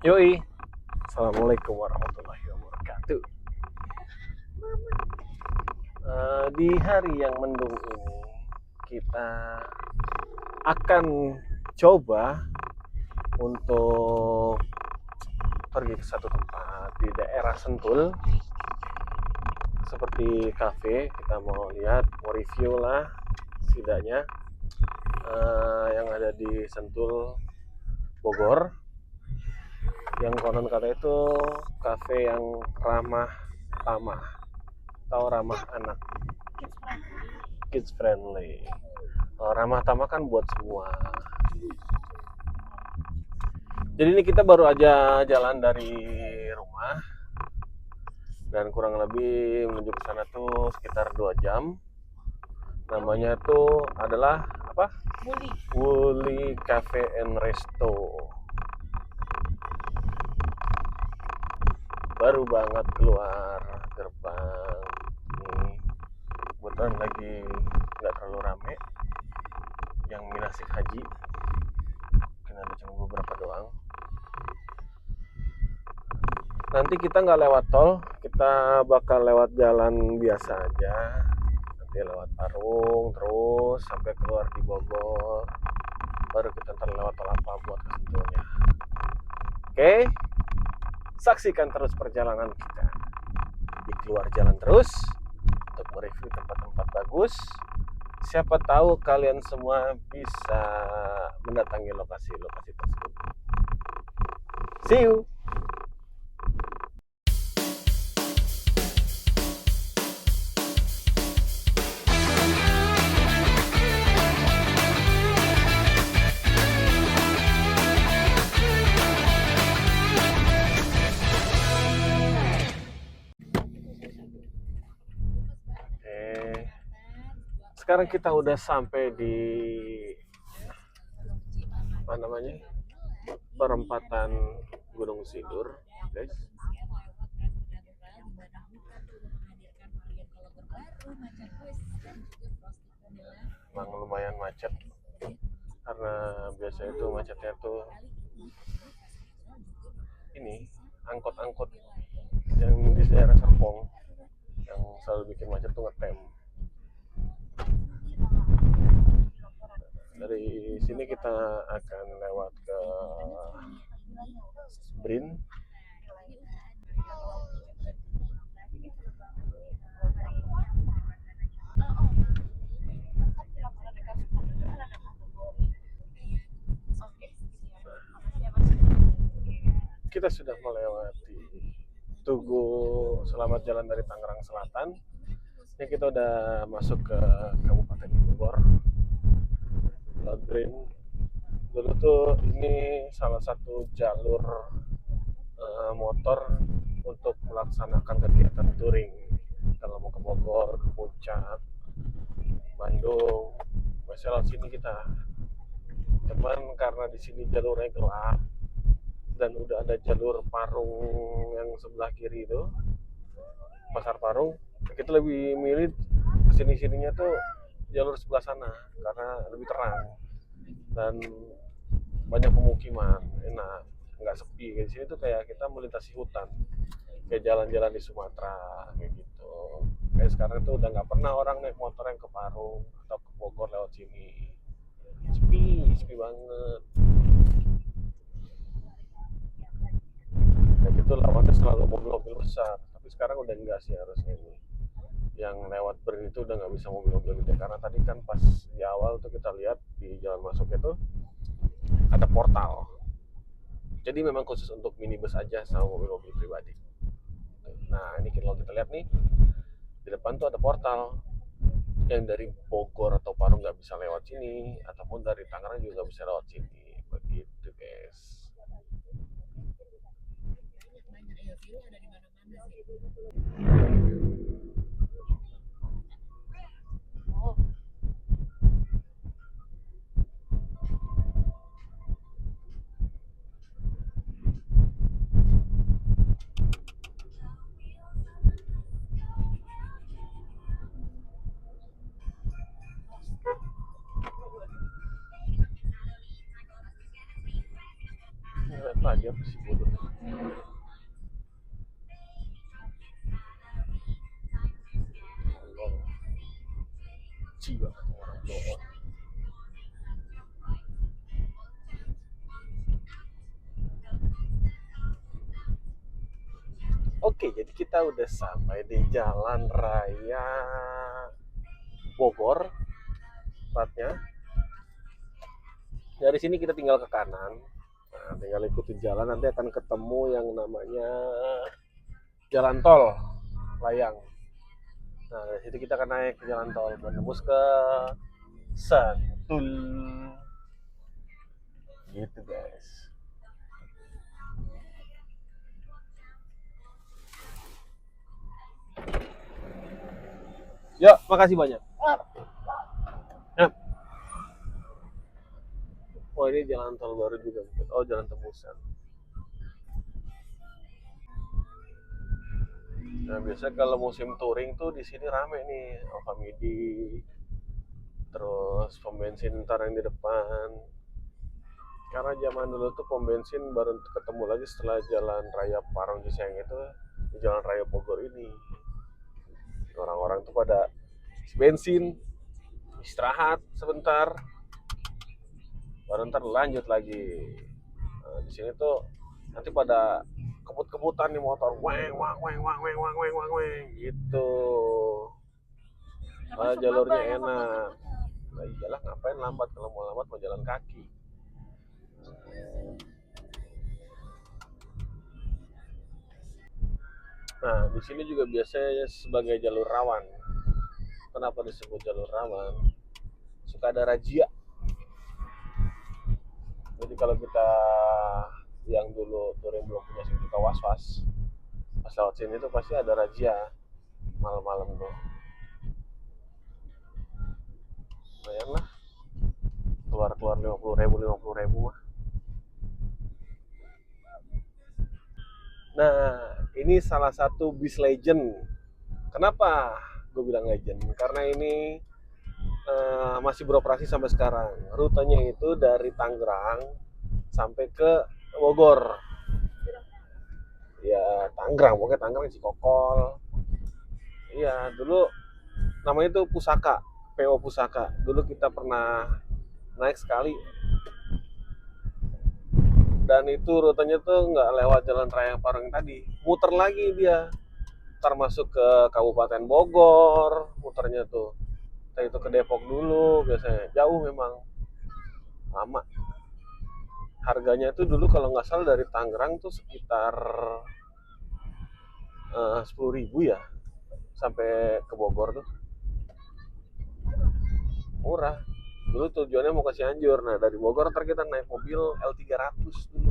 Yoi, Assalamualaikum warahmatullahi wabarakatuh. Di hari yang mendung ini, kita akan coba untuk pergi ke satu tempat di daerah Sentul, seperti kafe. Kita mau lihat, mau review lah, setidaknya yang ada di Sentul, Bogor. Yang konon kata itu kafe yang ramah tamah atau ramah anak, kids friendly. Ramah tamah kan buat semua. Jadi ini kita baru aja jalan dari rumah dan kurang lebih menuju ke sana tuh sekitar 2 jam. Namanya tuh adalah apa? Wuli Cafe and Resto. Baru banget keluar gerbang. Nih, kebetulan lagi nggak terlalu rame. Yang minasik haji, mungkin ada cuma beberapa doang. Nanti kita nggak lewat tol, kita bakal lewat jalan biasa aja. Nanti lewat Parung, terus sampai keluar di Bogor. Baru kita ntar lewat tol apa buat ke Sentulnya. Oke, saksikan terus perjalanan kita. Di keluar jalan terus untuk mereview tempat-tempat bagus. Siapa tahu kalian semua bisa mendatangi lokasi-lokasi tersebut. See you! Sekarang kita udah sampai di apa namanya, perempatan Gunung Sindur, guys. Memang lumayan macet karena biasa itu macetnya tuh ini angkot-angkot yang di daerah Serpong yang selalu bikin macet tuh ngetem. Dari sini kita akan lewat ke Brin. Kita sudah melewati Tugu Selamat Jalan dari Tangerang Selatan. Ini kita udah masuk ke Kabupaten Bogor. Brin. Dulu tuh ini salah satu jalur motor untuk melaksanakan kegiatan touring. Kalau mau ke Bogor, ke Puncak, Bandung, masih lewat sini kita. Cuman karena di sini jalurnya gelap dan udah ada jalur Parung yang sebelah kiri itu, Pasar Parung, kita lebih milih kesini-sininya tuh jalur sebelah sana karena lebih terang dan banyak pemukiman, enak, nggak sepi. Di sini tuh kayak kita melintasi hutan, kayak jalan-jalan di Sumatera kayak gitu. Kayak sekarang tuh udah nggak pernah orang naik motor yang ke Parung atau ke Bogor lewat sini. Sepi banget. Kayak gitu lawannya selalu mobil-mobil besar. Tapi sekarang udah enggak sih harusnya ini. Yang lewat Brin itu udah nggak bisa mobil-mobil gede karena tadi kan pas di awal tuh kita lihat di jalan masuk itu ada portal. Jadi memang khusus untuk minibus aja sama mobil-mobil pribadi. Nah ini kalau kita lihat nih di depan tuh ada portal yang dari Bogor atau Parung nggak bisa lewat sini, ataupun dari Tangerang juga nggak bisa lewat sini. Begitu guys. Lihat lagi apa sih bodoh. benci banget orang blow on. Oke, jadi kita udah sampai di Jalan Raya Bogor, tepatnya. Dari sini kita tinggal ke kanan. Nah, tinggal ikutin jalan, nanti akan ketemu yang namanya jalan tol layang. Nah, dari situ kita akan naik ke jalan tol menembus ke Sentul. Gitu guys. Yuk, makasih banyak. Nah, oh ini jalan tol baru juga. Oh, jalan tembusan. Nah, biasanya kalau musim touring tuh di sini rame nih, Alfamidi, terus pom bensin ntar yang di depan. Karena zaman dulu tuh pom bensin baru ketemu lagi setelah jalan raya Parung Ciseng itu di jalan raya Bogor ini. Orang-orang tuh pada isi bensin, istirahat sebentar, baru ntar lanjut lagi. Nah, di sini tuh nanti pada kebut-kebutan nih motor, weng wang weng wang weng wang weng wang weng gitu. Jalurnya enak. Nah iyalah, ngapain lambat, kalau mau lambat mau jalan kaki. Nah di sini juga biasanya sebagai jalur rawan. Kenapa disebut jalur rawan? Suka ada razia. Jadi kalau kita yang dulu touring belum punya SIM kita was-was, pas lewat sini tuh pasti ada razia malam-malam tuh. Lumayan lah, keluar 50.000 mah. Nah ini salah satu bis legend. Kenapa gue bilang legend? Karena ini masih beroperasi sampai sekarang. Rutenya itu dari Tangerang sampai ke Bogor. Ya Tangerang, pokoknya Tangerang Cikokol. Iya, dulu namanya itu Pusaka, PO Pusaka. Dulu kita pernah naik sekali, dan itu rutenya tuh nggak lewat jalan raya Parung tadi, muter lagi dia, ntar masuk ke Kabupaten Bogor, muternya tuh. Kita itu ke Depok dulu, biasanya jauh memang, lama. Harganya itu dulu kalau nggak salah dari Tangerang tuh sekitar 10.000 ya, sampai ke Bogor tuh murah. Dulu tujuannya mau ke Cianjur. Nah dari Bogor ntar kita naik mobil L300 dulu.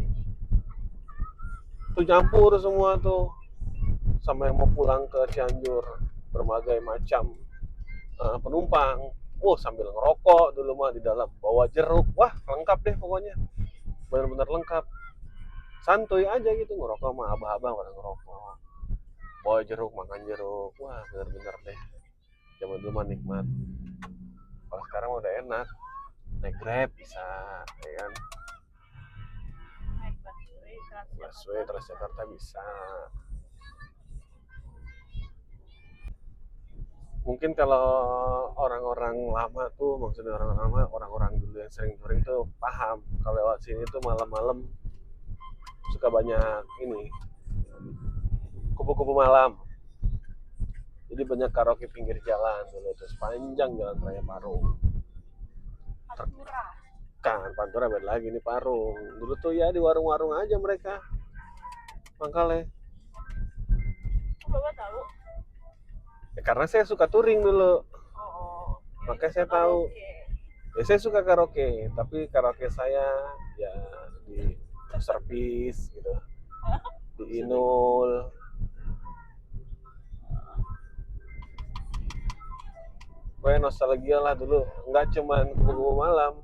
Tuh campur semua tuh, sama yang mau pulang ke Cianjur, berbagai macam penumpang. Sambil ngerokok dulu mah di dalam, bawa jeruk, wah lengkap deh pokoknya, benar-benar lengkap. Santuy aja gitu, ngerokok sama abah-abah pada ngerokok, bawa jeruk, makan jeruk, wah benar-benar deh. Zaman dulu mah nikmat. Kalau sekarang udah enak, naik Grab bisa, ya kan? Busway Transjakarta bisa. Mungkin kalau orang-orang lama tuh, maksudnya orang-orang lama, orang-orang dulu yang sering touring tuh paham kalau lewat sini tuh malam-malam suka banyak ini, kupu-kupu malam. Jadi banyak karaoke pinggir jalan dulu tuh sepanjang jalan raya Parung. Pantura beda lagi nih Parung. Dulu tuh ya di warung-warung aja mereka mangkalnya. Bapak tahu? Ya, karena saya suka touring dulu. Makanya saya tahu. Ya saya suka karaoke, tapi karaoke saya ya di servis gitu, di Inul. Pokoknya nostalgia lah dulu. Nggak cuman kupu-kupu malam,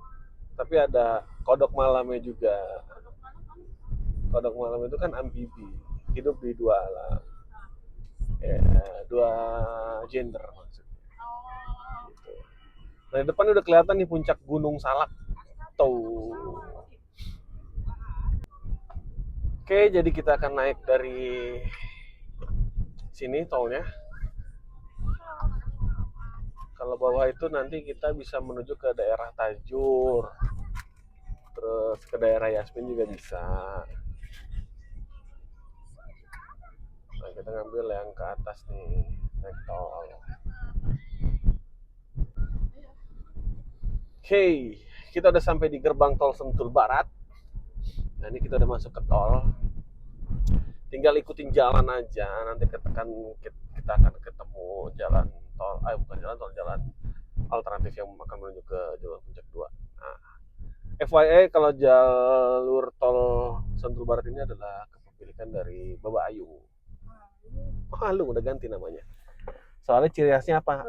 tapi ada kodok malamnya juga. Kodok malam itu kan amfibi, hidup di dua alam, ya, dua gender maksudnya. Gitu. Nah di depan udah kelihatan nih puncak Gunung Salak tuh. Oke, jadi kita akan naik dari sini tolnya Kalau bawah itu nanti kita bisa menuju ke daerah Tajur, terus ke daerah Yasmin juga bisa. Nah, kita ngambil yang ke atas nih, naik tol. Oke, kita udah sampai di gerbang tol Sentul Barat. Nah, ini kita udah masuk ke tol. Tinggal ikutin jalan aja, nanti kita akan ketemu jalan tol, bukan jalan tol, jalan alternatif yang akan menuju ke jalur puncak 2. Nah, FYI kalau jalur tol Sentul Barat ini adalah kepemilikan dari Bapak Ayu. Alung udah ganti namanya. Soalnya ciri khasnya apa?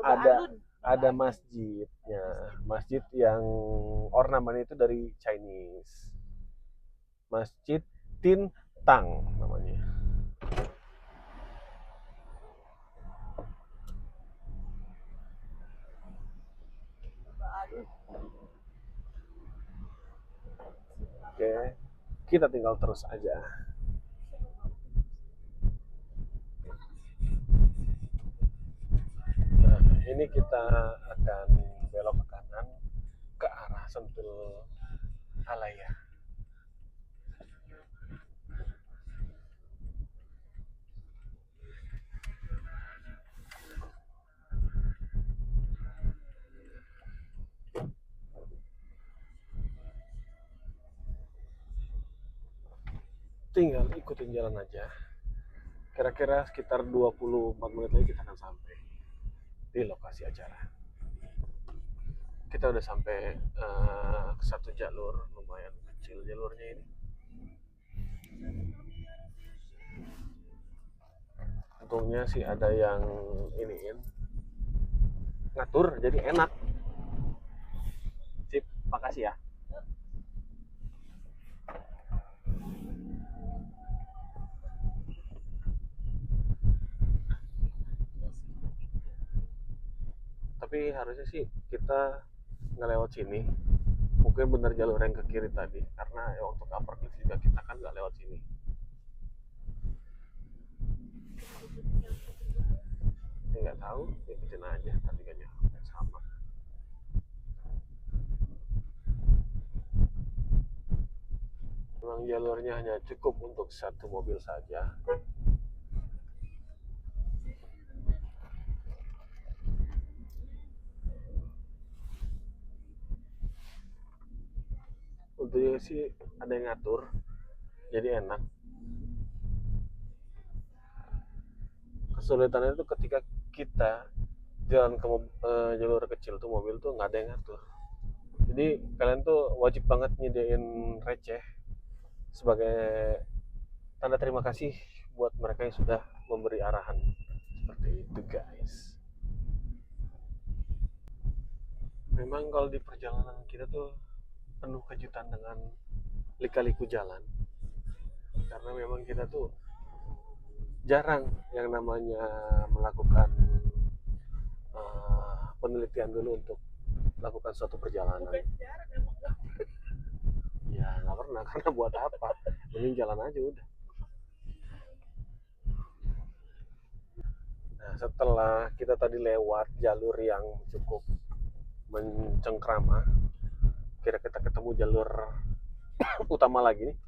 Ada masjidnya, masjid yang ornamen itu dari Chinese. Masjid Tin Tang namanya. Oke, kita tinggal terus aja. Nah, ini kita akan belok ke kanan ke arah Sentul Alaya. Tinggal ikutin jalan aja. Kira-kira sekitar 24 menit lagi kita akan sampai di lokasi acara. Kita udah sampai ke satu jalur, lumayan kecil jalurnya ini. Untungnya sih ada yang iniin ngatur, jadi enak. Sip, makasih ya. Tapi harusnya sih kita nggak lewat sini. Mungkin bener jalur yang ke kiri tadi, karena ya waktu ke upper cliff juga kita kan nggak lewat sini. Ini nggak tahu, ikutin aja, tadi kan sama. Memang jalurnya hanya cukup untuk satu mobil saja. Untungnya sih ada yang ngatur, jadi enak. Kesulitannya itu ketika kita jalan ke jalur kecil tuh, mobil tuh nggak ada yang ngatur. Jadi kalian tuh wajib banget nyediain receh sebagai tanda terima kasih buat mereka yang sudah memberi arahan. Seperti itu guys. Memang kalau di perjalanan kita tuh penuh kejutan dengan lika-liku jalan. Karena memang kita tuh jarang yang namanya melakukan penelitian dulu untuk melakukan suatu perjalanan. Ya nggak pernah, karena buat apa? Mending jalan aja udah. Nah, setelah kita tadi lewat jalur yang cukup mencengkrama, kira kita ketemu jalur utama lagi nih.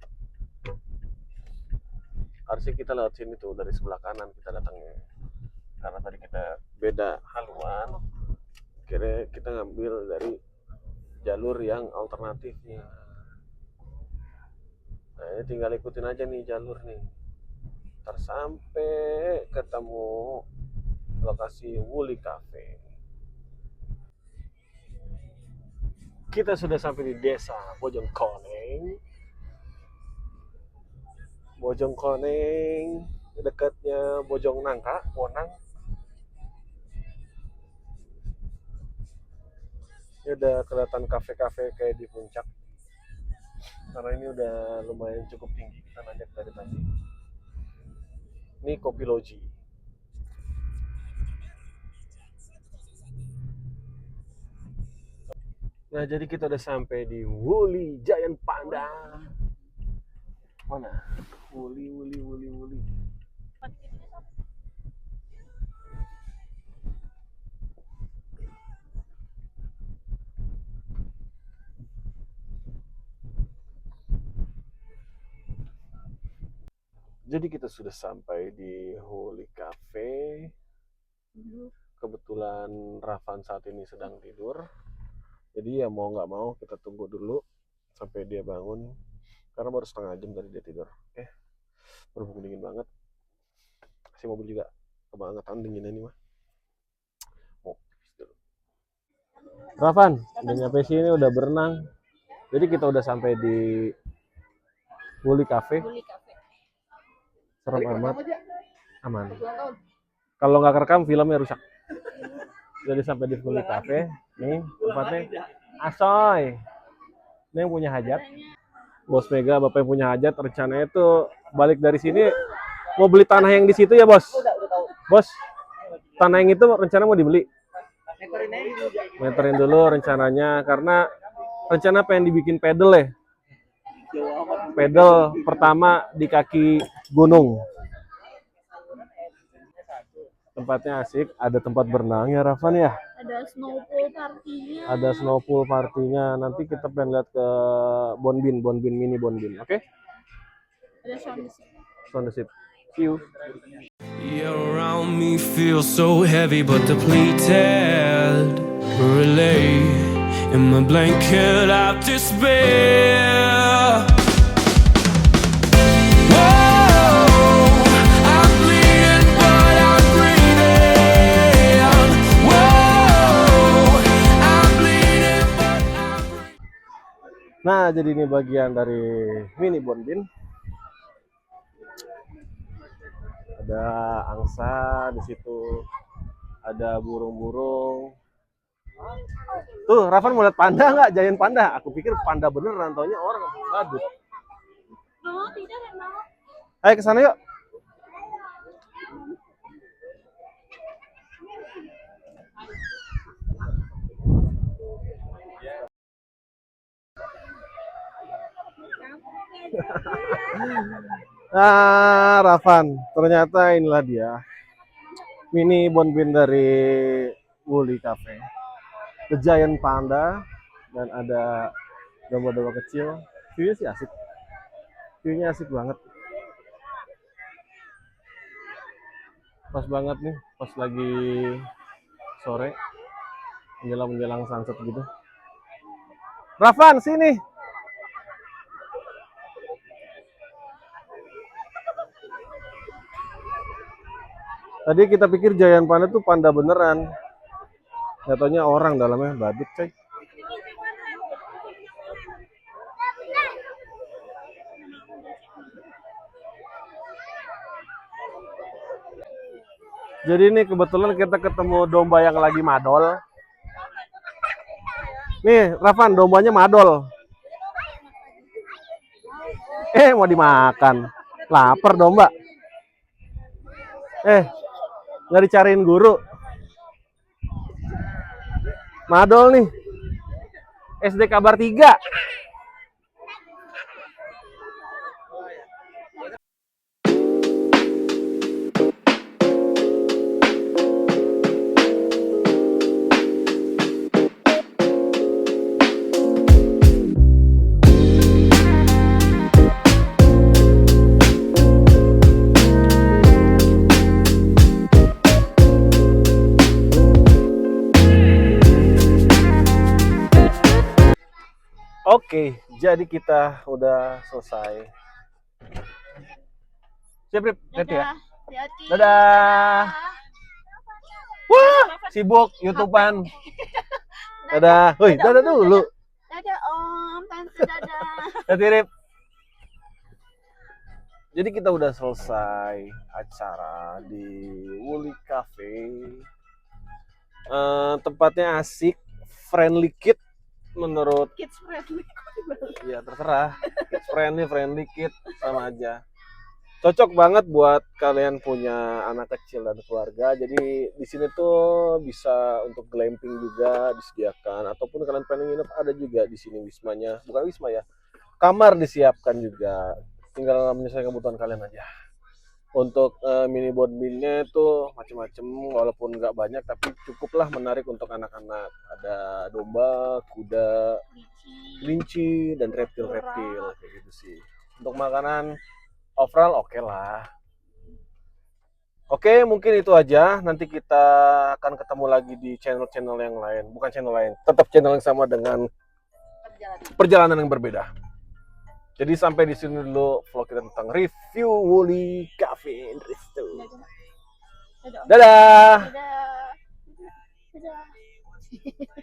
Harusnya kita lewat sini tuh, dari sebelah kanan kita datangnya. Karena tadi kita beda haluan, kira kita ngambil dari jalur yang alternatifnya. Nah, ini tinggal ikutin aja nih jalur nih. Ntar sampai ketemu lokasi Wuli Cafe. Kita sudah sampai di desa Bojongkoneng. Bojongkoneng, dekatnya Bojong Nangka, Wonang. Ini udah kelihatan kafe-kafe kayak di puncak. Karena ini udah lumayan cukup tinggi, kita nanjak dari tadi. Ini Kopi Loji. Nah, jadi kita udah sampai di Wuli Giant Panda. Mana? Wuli. Jadi kita sudah sampai di Holy Cafe. Kebetulan Rafan saat ini sedang tidur. Jadi ya mau nggak mau kita tunggu dulu sampai dia bangun. Karena baru setengah jam tadi dia tidur. Oke, berhubung dingin banget. Si mobil juga kebangetan dinginnya nih mah. Oh, Rafan, udah nyampe sini udah berenang. Jadi kita udah sampai di Holy Cafe. Serem amat. Aman. Kalau nggak kerekam filmnya rusak. Jadi sampai di Holy Cafe. Nih tempatnya. Asoy. Ini yang punya hajat. Bos Mega, bapak yang punya hajat. Rencananya tuh balik dari sini mau beli tanah yang di situ ya bos. Bos, tanah yang itu rencana mau dibeli. Meterin dulu rencananya karena rencana pengen dibikin pedal ya. Pedal pertama di kaki gunung. Tempatnya asik, ada tempat berenang ya Rafan ya. Ada snowpool partinya. Ada snowpool partinya. Nanti kita pengen lihat ke Bonbin mini Bonbin, oke? Ada sound Ship. See you. You're around me feel so heavy but depleted. Relay in my blanket of despair. Whoa, I'm bleeding but I'm breathing. Whoa, I'm bleeding but I'm breathing. Nah, jadi ini bagian dari mini Bonbin. Ada angsa di situ, ada burung-burung. Tuh, Rafan mau lihat panda nggak? Giant panda. Aku pikir panda beneran, taunya orang badut. Oh, tidak Renal. Ayo ke sana yuk. Ah, Rafan, ternyata inilah dia mini Bonbin dari Woolly Cafe. The Giant Panda dan ada domba-domba kecil. View-nya sih asik. View-nya asik banget. Pas banget nih, pas lagi sore menjelang sunset gitu. Rafan, sini. Tadi kita pikir Giant Panda tuh panda beneran. Nggak taunya orang dalamnya badut, coy. Jadi ini kebetulan kita ketemu domba yang lagi madol. Nih, Rafan, dombanya madol. Mau dimakan. Lapar domba. Nggak dicariin guru. Madol nih. SD Kabar 3. Oke, jadi kita udah selesai. Siap, Rip. Hati ya. Hati-hati. Dadah. Wah, sibuk YouTubean. Dadah. Woi, dadah dulu. Dadah Om, tante dadah. Hati, Rip. Jadi kita udah selesai acara di Woolly Cafe. Tempatnya asik, friendly kid menurut Kids friendly. ya terserah. Kids friendly kid sama aja. Cocok banget buat kalian punya anak kecil dan keluarga. Jadi di sini tuh bisa untuk glamping juga disediakan ataupun kalian pengen nginep ada juga di sini wismanya. Bukan wisma ya. Kamar disiapkan juga. Tinggal menyesuaikan kebutuhan kalian aja. Untuk mini Bonbinnya itu macam-macam, walaupun nggak banyak tapi cukuplah menarik untuk anak-anak. Ada domba, kuda, kelinci dan reptil kayak gitu sih. Untuk makanan overall oke lah. Oke, mungkin itu aja. Nanti kita akan ketemu lagi di channel-channel yang lain. Bukan channel lain, tetap channel yang sama dengan perjalanan yang berbeda. Jadi sampai di sini dulu vlog kita tentang review Woolly Cafe and Resto. Dadah. Dadah! Dadah. Dadah.